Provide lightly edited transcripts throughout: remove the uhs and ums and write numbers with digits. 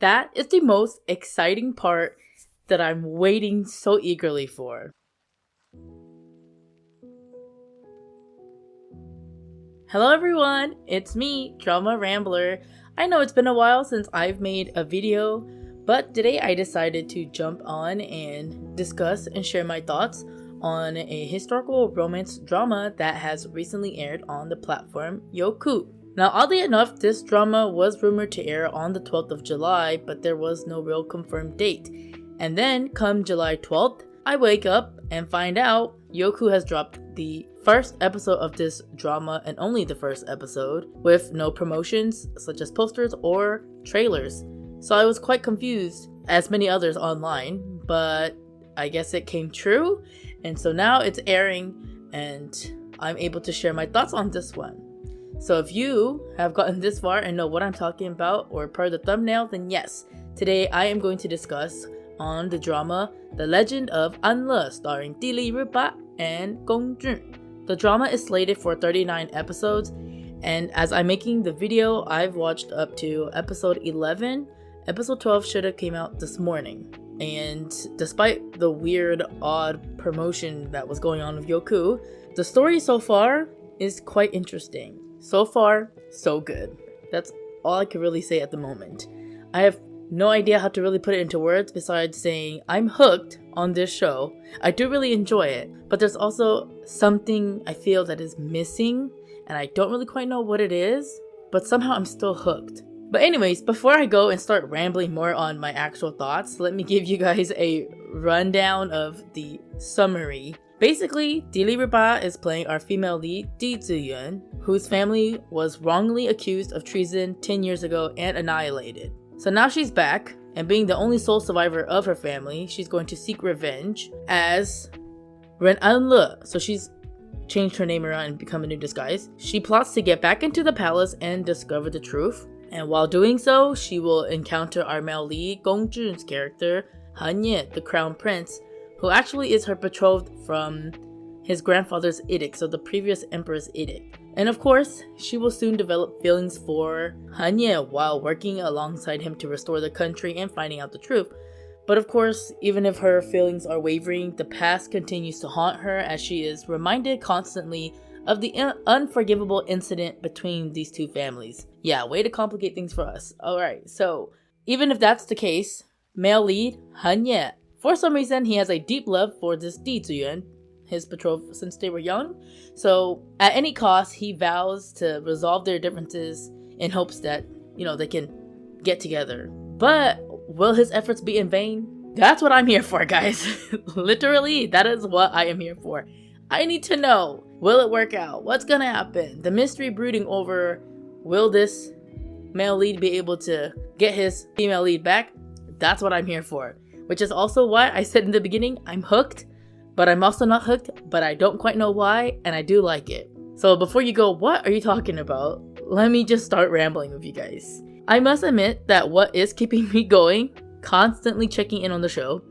That is the most exciting part that I'm waiting so eagerly for. Hello everyone, it's me, Drama Rambler. I know it's been a while since I've made a video, but today I decided to jump on and discuss and share my thoughts on a historical romance drama that has recently aired on the platform Youku. Now, oddly enough, this drama was rumored to air on the 12th of July, but there was no real confirmed date. And then, come July 12th, I wake up and find out Youku has dropped the first episode of this drama, and only the first episode, with no promotions such as posters or trailers. So I was quite confused, as many others online, but I guess it came true, and so now it's airing and I'm able to share my thoughts on this one. So if you have gotten this far and know what I'm talking about or per the thumbnail, then yes, today I am going to discuss on the drama The Legend of Anle, starring Li Rupa and Gong Jun. The drama is slated for 39 episodes, and as I'm making the video, I've watched up to episode 11. Episode 12 should have came out this morning. And despite the weird, odd promotion that was going on with Youku, the story so far is quite interesting. So far, so good. That's all I can really say at the moment. I have no idea how to really put it into words besides saying I'm hooked on this show. I do really enjoy it, but there's also something I feel that is missing, and I don't really quite know what it is, but somehow I'm still hooked. But anyways, before I go and start rambling more on my actual thoughts, let me give you guys a rundown of the summary. Basically, Li Rupa is playing our female lead, Di Ziyuan, whose family was wrongly accused of treason 10 years ago and annihilated. So now she's back, and being the only sole survivor of her family, she's going to seek revenge as Ren Anle. So she's changed her name around and become a new disguise. She plots to get back into the palace and discover the truth. And while doing so, she will encounter our male lead, Gong Jun's character, Han Ye, the crown prince, who actually is her betrothed from his grandfather's edict, so the previous emperor's edict. And of course, she will soon develop feelings for Han Ye while working alongside him to restore the country and finding out the truth. But of course, even if her feelings are wavering, the past continues to haunt her as she is reminded constantly of the unforgivable incident between these two families. Yeah, way to complicate things for us. Alright, so even if that's the case, male lead, Han Ye, for some reason he has a deep love for this Di Ziyuan, his betrothed since they were young. So at any cost, he vows to resolve their differences in hopes that, they can get together. But will his efforts be in vain? That's what I'm here for, guys. Literally, that is what I am here for. I need to know, will it work out? What's gonna happen? The mystery brooding over, will this male lead be able to get his female lead back? That's what I'm here for. Which is also why I said in the beginning, I'm hooked, but I'm also not hooked, but I don't quite know why, and I do like it. So before you go, what are you talking about? Let me just start rambling with you guys. I must admit that what is keeping me going, constantly checking in on the show,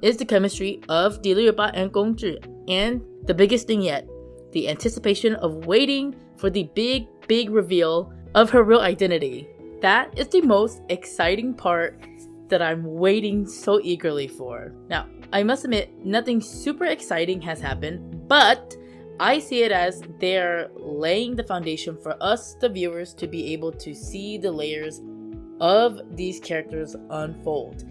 is the chemistry of Li Rupa and Gong Jun. And the biggest thing yet, the anticipation of waiting for the big reveal of her real identity. That is the most exciting part that I'm waiting so eagerly for. Now, I must admit, nothing super exciting has happened, but I see it as they're laying the foundation for us, the viewers, to be able to see the layers of these characters unfold.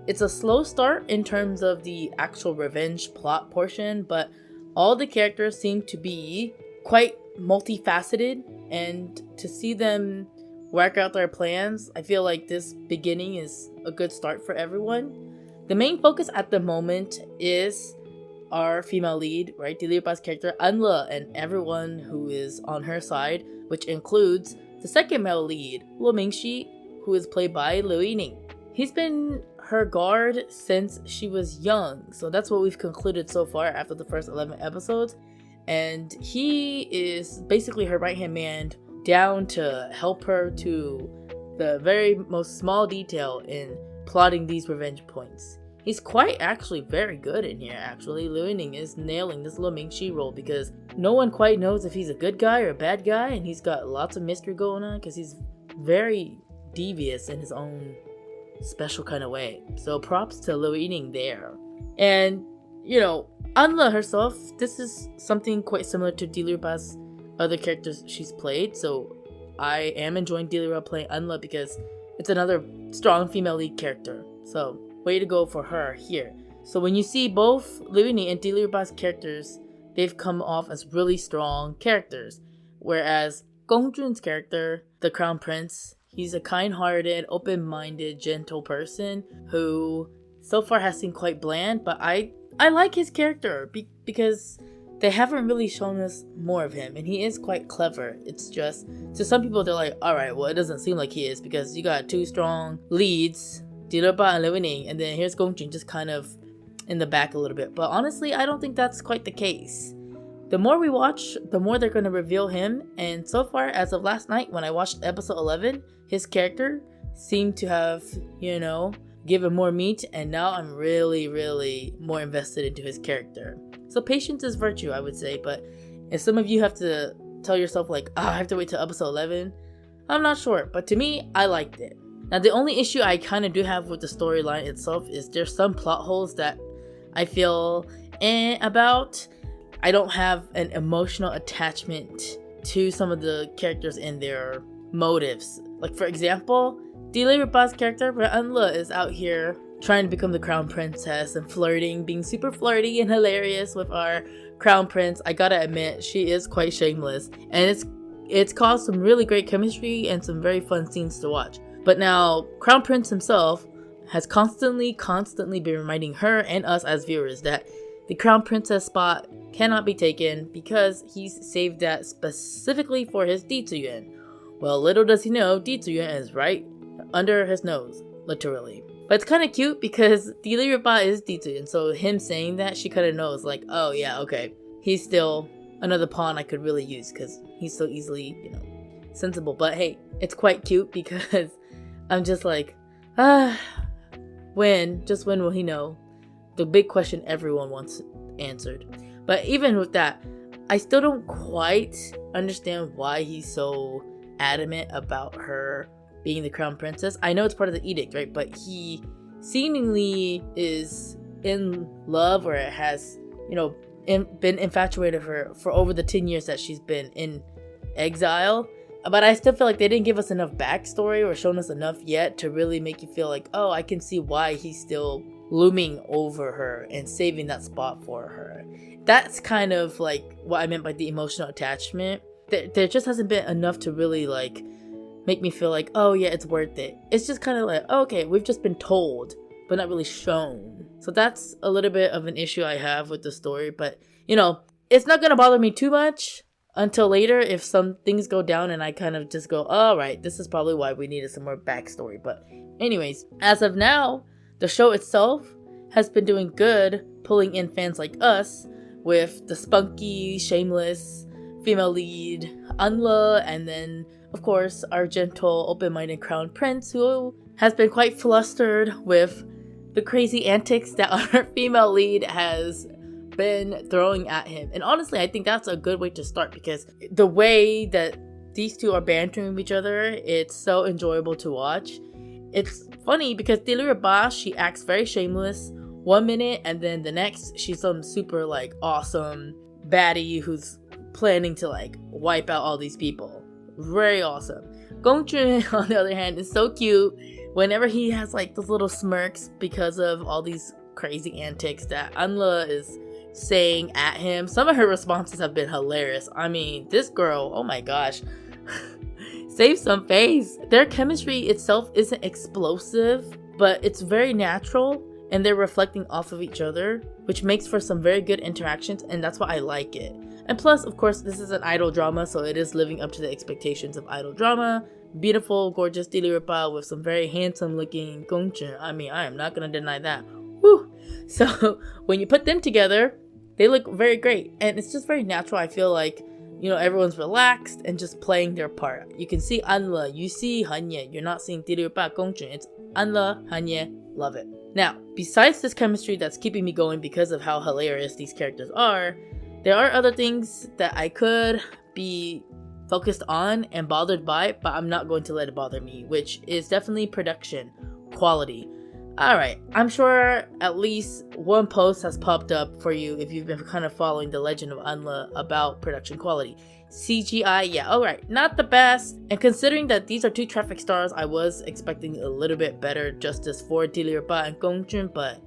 It's a slow start in terms of the actual revenge plot portion, but all the characters seem to be quite multifaceted, and to see them work out their plans, I feel like this beginning is a good start for everyone. The main focus at the moment is our female lead, right? Li Rupa's character Anle, and everyone who is on her side, which includes the second male lead, Lo Mingxi, who is played by Liu Yining. He's been her guard since she was young, so that's what we've concluded so far after the first 11 episodes. And he is basically her right-hand man, down to help her to the very most small detail in plotting these revenge points. He's quite actually very good in here, actually. Liu Yining is nailing this Lo Mingxi role because no one quite knows if he's a good guy or a bad guy, and he's got lots of mystery going on because he's very devious in his own special kind of way. So props to Liu Yining there. And, you know, Anle herself, this is something quite similar to Dilruba's other characters she's played. So I am enjoying Dilruba playing Anle because it's another strong female lead character. So way to go for her here. So when you see both Liu Yining and Dilruba's characters, they've come off as really strong characters. Whereas Gongjun's character, the Crown Prince, he's a kind-hearted, open-minded, gentle person who so far has seemed quite bland, but I like his character because they haven't really shown us more of him, and he is quite clever. It's just, to some people they're like, alright, well it doesn't seem like he is because you got two strong leads, Dilruba and Liu Yining, and then here's Gongjun just kind of in the back a little bit. But honestly, I don't think that's quite the case. The more we watch, the more they're going to reveal him, and so far, as of last night when I watched episode 11, his character seemed to have, you know, given more meat, and now I'm really more invested into his character. So patience is virtue, I would say, but if some of you have to tell yourself like, I have to wait till episode 11, I'm not sure, but to me, I liked it. Now the only issue I kind of do have with the storyline itself is there's some plot holes that I feel about. I don't have an emotional attachment to some of the characters and their motives. Like for example, Dilruba's character, Anle, is out here trying to become the crown princess and flirting, being super flirty and hilarious with our crown prince. I gotta admit, she is quite shameless, and it's caused some really great chemistry and some very fun scenes to watch. But now, Crown Prince himself has constantly been reminding her and us as viewers that the Crown Princess spot cannot be taken because he's saved that specifically for his Di Ziyuan. Well, little does he know, Di Ziyuan is right under his nose, literally. But it's kind of cute because Dilruba is Di Ziyuan, so him saying that, she kind of knows like, oh yeah, okay, he's still another pawn I could really use because he's so easily, you know, sensible. But hey, it's quite cute because I'm just like, when will he know? The big question everyone wants answered. But even with that, I still don't quite understand why he's so adamant about her being the crown princess. I know it's part of the edict, right? But he seemingly is in love, or has, you know, been infatuated with her for over the 10 years that she's been in exile. But I still feel like they didn't give us enough backstory or shown us enough yet to really make you feel like, oh, I can see why he's still looming over her and saving that spot for her. That's kind of like what I meant by the emotional attachment. There just hasn't been enough to really like make me feel like, oh yeah, it's worth it. It's just kind of like, oh, okay, we've just been told, but not really shown. So that's a little bit of an issue I have with the story. But, you know, it's not going to bother me too much until later if some things go down and I kind of just go, all right, this is probably why we needed some more backstory. But anyways, as of now, the show itself has been doing good, pulling in fans like us with the spunky, shameless female lead Anle, and then of course our gentle, open-minded crown prince who has been quite flustered with the crazy antics that our female lead has been throwing at him. And honestly, I think that's a good way to start because the way that these two are bantering with each other, it's so enjoyable to watch. It's funny because Dilruba, she acts very shameless one minute, and then the next she's some super like awesome baddie who's planning to like wipe out all these people. Very awesome. Gongjun, on the other hand, is so cute whenever he has like those little smirks because of all these crazy antics that Anle is saying at him. Some of her responses have been hilarious. I mean, this girl, oh my gosh, save some face. Their chemistry itself isn't explosive, but it's very natural, and they're reflecting off of each other, which makes for some very good interactions, and that's why I like it. And plus, of course, this is an idol drama, so it is living up to the expectations of idol drama. Beautiful, gorgeous Dilruba with some very handsome looking Gongjun. I mean, I am not gonna deny that. Woo! So when you put them together, they look very great, and it's just very natural. I feel like, you know, everyone's relaxed and just playing their part. You can see Anle, you see Hanye. You're not seeing Dilruba, Gongjun. It's Anle, Hanye. Love it. Now, besides this chemistry that's keeping me going because of how hilarious these characters are, there are other things that I could be focused on and bothered by, but I'm not going to let it bother me, which is definitely production. quality. Alright, I'm sure at least one post has popped up for you if you've been kind of following the Legend of Anle about production quality. CGI, yeah, alright, not the best. And considering that these are two traffic stars, I was expecting a little bit better justice for Dilirba and Gongjun, but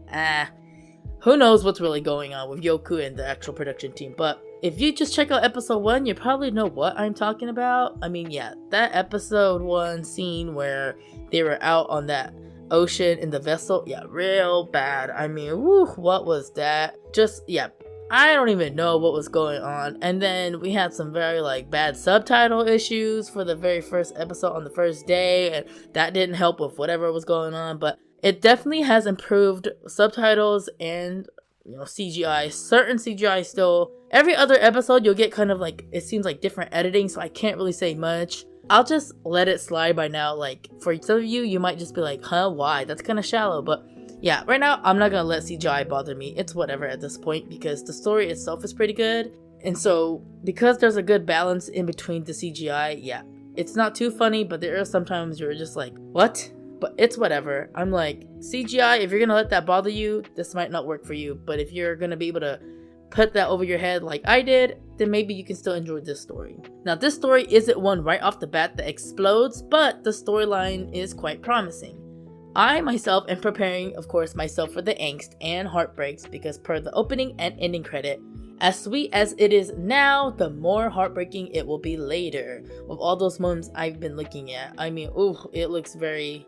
who knows what's really going on with Yoku and the actual production team. But if you just check out episode 1, you probably know what I'm talking about. I mean, yeah, that episode 1 scene where they were out on that ocean in the vessel, yeah, real bad. I mean, woo, what was that? Just, yeah, I don't even know what was going on. And then we had some very bad subtitle issues for the very first episode on the first day, and that didn't help with whatever was going on. But it definitely has improved subtitles and CGI. Certain CGI still. Every other episode you'll get kind of it seems like different editing, so I can't really say much. I'll just let it slide by now. For some of you, you might just be like, huh, why? That's kind of shallow. But yeah, right now, I'm not gonna let CGI bother me. It's whatever at this point because the story itself is pretty good. And so, because there's a good balance in between the CGI, yeah, it's not too funny, but there are sometimes you're just like, what? But it's whatever. I'm like, CGI, if you're gonna let that bother you, this might not work for you. But if you're gonna be able to put that over your head like I did, then maybe you can still enjoy this story. Now, this story isn't one right off the bat that explodes, but the storyline is quite promising. I myself am preparing, of course, myself for the angst and heartbreaks because per the opening and ending credit, as sweet as it is now, the more heartbreaking it will be later. With all those moments I've been looking at. I mean, ooh, it looks very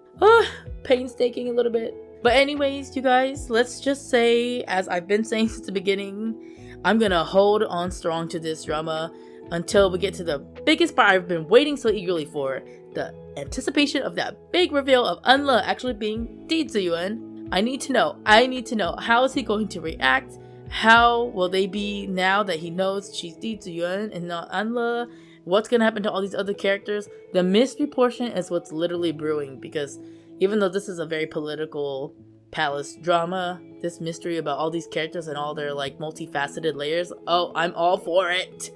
painstaking a little bit. But anyways, you guys, let's just say, as I've been saying since the beginning, I'm gonna hold on strong to this drama until we get to the biggest part I've been waiting so eagerly for. The anticipation of that big reveal of Anle actually being Di Ziyuan. I need to know, how is he going to react? How will they be now that he knows she's Di Ziyuan and not Anle? What's gonna happen to all these other characters? The mystery portion is what's literally brewing, because even though this is a very political palace drama, this mystery about all these characters and all their multifaceted layers, oh, I'm all for it.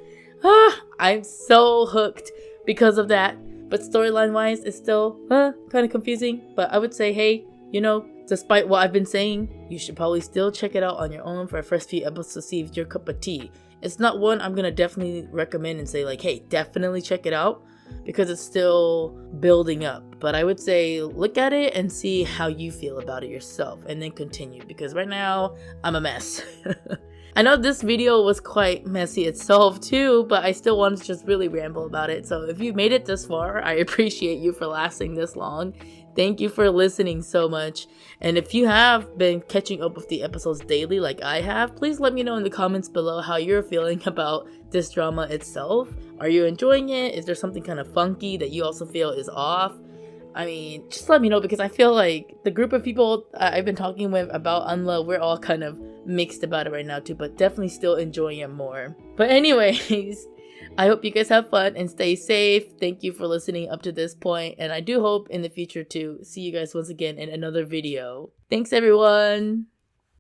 I'm so hooked because of that. But storyline wise, it's still kind of confusing. But I would say, hey, despite what I've been saying, you should probably still check it out on your own for the first few episodes to see if it's your cup of tea. It's not one I'm gonna definitely recommend and say hey, definitely check it out, because it's still building up. But I would say look at it and see how you feel about it yourself and then continue, because right now I'm a mess. I know this video was quite messy itself too, but I still wanted to just really ramble about it. So if you made it this far, I appreciate you for lasting this long. Thank you for listening so much. And if you have been catching up with the episodes daily like I have, please let me know in the comments below how you're feeling about this drama itself. Are you enjoying it? Is there something kind of funky that you also feel is off? I mean, just let me know, because I feel like the group of people I've been talking with about Anle, we're all kind of mixed about it right now too, but definitely still enjoying it more. But anyways, I hope you guys have fun and stay safe. Thank you for listening up to this point, and I do hope in the future to see you guys once again in another video. Thanks everyone!